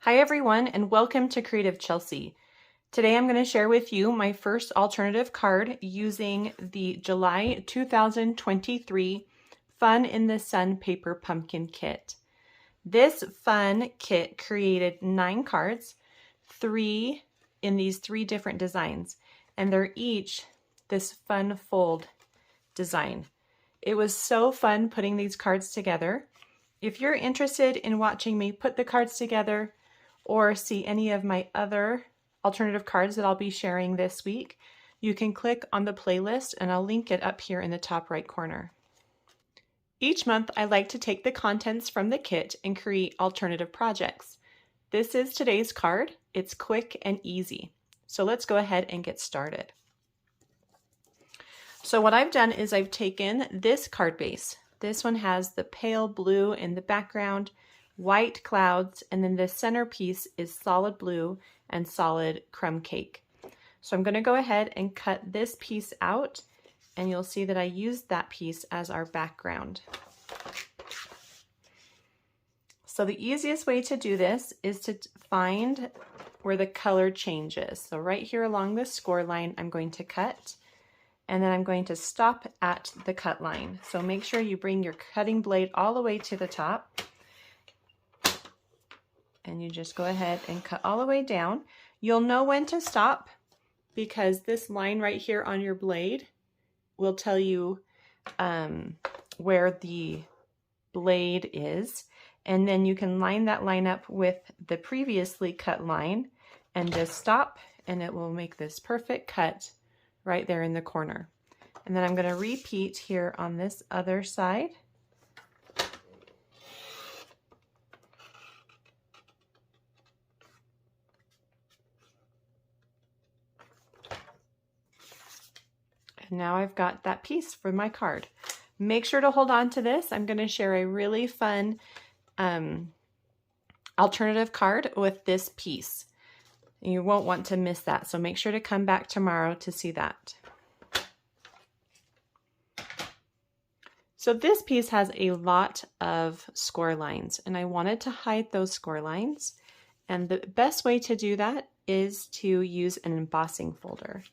Hi everyone, and welcome to Creative Chelsey. Today I'm going to share with you my first alternative card using the July 2023 Fun in the Sun Paper Pumpkin Kit. This fun kit created 9 cards, 3 in these 3 different designs, and they're each this fun fold design. It was so fun putting these cards together. If you're interested in watching me put the cards together, or see any of my other alternative cards that I'll be sharing this week, you can click on the playlist and I'll link it up here in the top right corner. Each month I like to take the contents from the kit and create alternative projects. This is today's card. It's quick and easy. So let's go ahead and get started. So what I've done is I've taken this card base. This one has the pale blue in the background, white clouds, and then the centerpiece is solid blue and solid crumb cake. So I'm going to go ahead and cut this piece out, and you'll see that I used that piece as our background. So the easiest way to do this is to find where the color changes. So right here along the score line, I'm going to cut, and then I'm going to stop at the cut line. So make sure you bring your cutting blade all the way to the top. And you just go ahead and cut all the way down. You'll know when to stop because this line right here on your blade will tell you where the blade is. And then you can line that line up with the previously cut line and just stop, and it will make this perfect cut right there in the corner. And then I'm going to repeat here on this other side. Now I've got that piece for my card. Make sure to hold on to this. I'm going to share a really fun alternative card with this piece. You won't want to miss that, so make sure to come back tomorrow to see that. So this piece has a lot of score lines, and I wanted to hide those score lines. And the best way to do that is to use an embossing folder.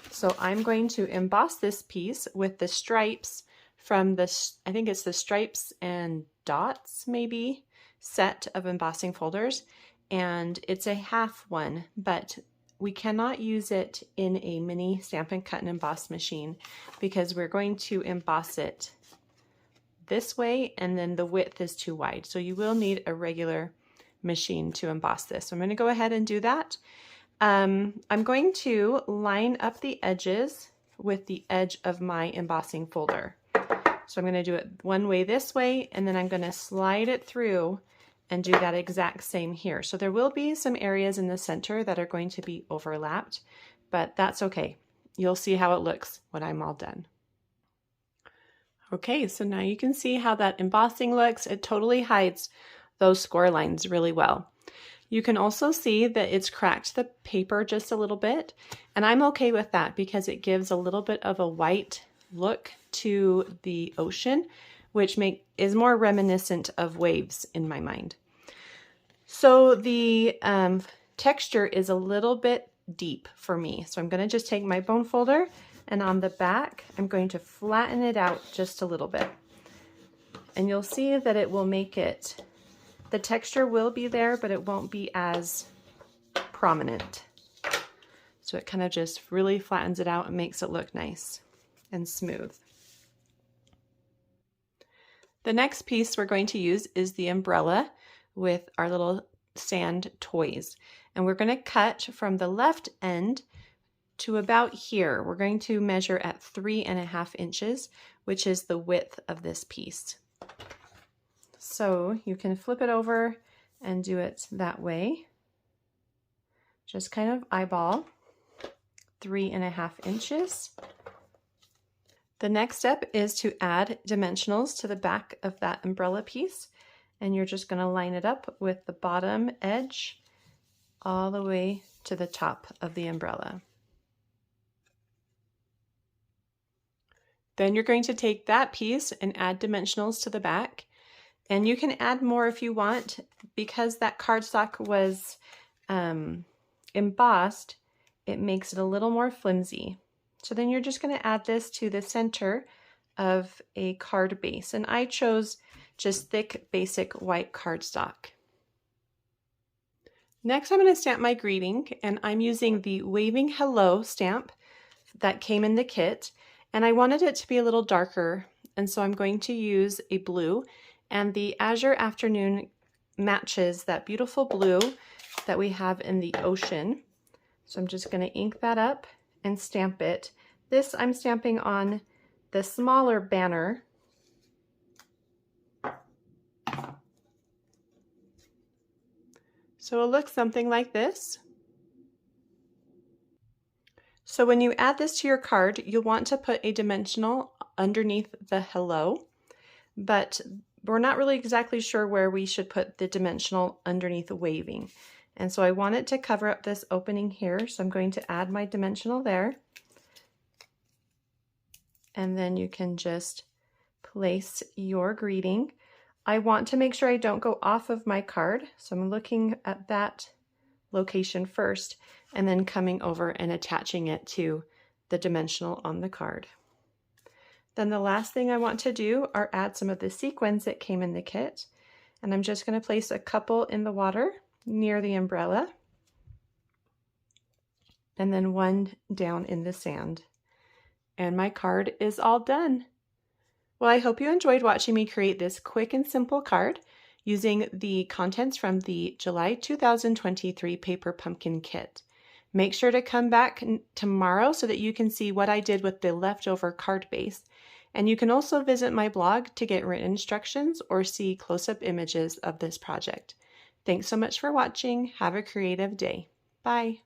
So I'm going to emboss this piece with the stripes from this, I think it's the Stripes and Dots maybe, set of embossing folders. And it's a half one, but we cannot use it in a mini Stampin' Cut and Emboss machine because we're going to emboss it this way and then the width is too wide. So you will need a regular machine to emboss this. So I'm going to go ahead and do that. I'm going to line up the edges with the edge of my embossing folder. So I'm going to do it one way this way, and then I'm going to slide it through and do that exact same here. So there will be some areas in the center that are going to be overlapped, but that's okay. You'll see how it looks when I'm all done. Okay, so now you can see how that embossing looks. It totally hides those score lines really well. You can also see that it's cracked the paper just a little bit, and I'm okay with that because it gives a little bit of a white look to the ocean, which is more reminiscent of waves in my mind. So the texture is a little bit deep for me, so I'm going to just take my bone folder, and on the back I'm going to flatten it out just a little bit, and you'll see that it will make it, the texture will be there, but it won't be as prominent. So it kind of just really flattens it out and makes it look nice and smooth. The next piece we're going to use is the umbrella with our little sand toys. And we're going to cut from the left end to about here. We're going to measure at 3.5 inches, which is the width of this piece. So you can flip it over and do it that way. Just kind of eyeball 3.5 inches. The next step is to add dimensionals to the back of that umbrella piece. And you're just going to line it up with the bottom edge all the way to the top of the umbrella. Then you're going to take that piece and add dimensionals to the back. And you can add more if you want. Because that cardstock was embossed, it makes it a little more flimsy. So then you're just going to add this to the center of a card base. And I chose just thick, basic white cardstock. Next, I'm going to stamp my greeting, and I'm using the Waving Hello stamp that came in the kit. And I wanted it to be a little darker, and so I'm going to use a blue. And the Azure Afternoon matches that beautiful blue that we have in the ocean. So I'm just going to ink that up and stamp it. This I'm stamping on the smaller banner. So it looks something like this. So when you add this to your card, you'll want to put a dimensional underneath the hello, but we're not really exactly sure where we should put the dimensional underneath the waving. And so I want it to cover up this opening here, so I'm going to add my dimensional there. And then you can just place your greeting. I want to make sure I don't go off of my card, so I'm looking at that location first and then coming over and attaching it to the dimensional on the card. Then the last thing I want to do are add some of the sequins that came in the kit, and I'm just going to place a couple in the water near the umbrella and then one down in the sand. And my card is all done. Well, I hope you enjoyed watching me create this quick and simple card using the contents from the July 2023 Paper Pumpkin Kit. Make sure to come back tomorrow so that you can see what I did with the leftover card base. And you can also visit my blog to get written instructions or see close-up images of this project. Thanks so much for watching. Have a creative day. Bye.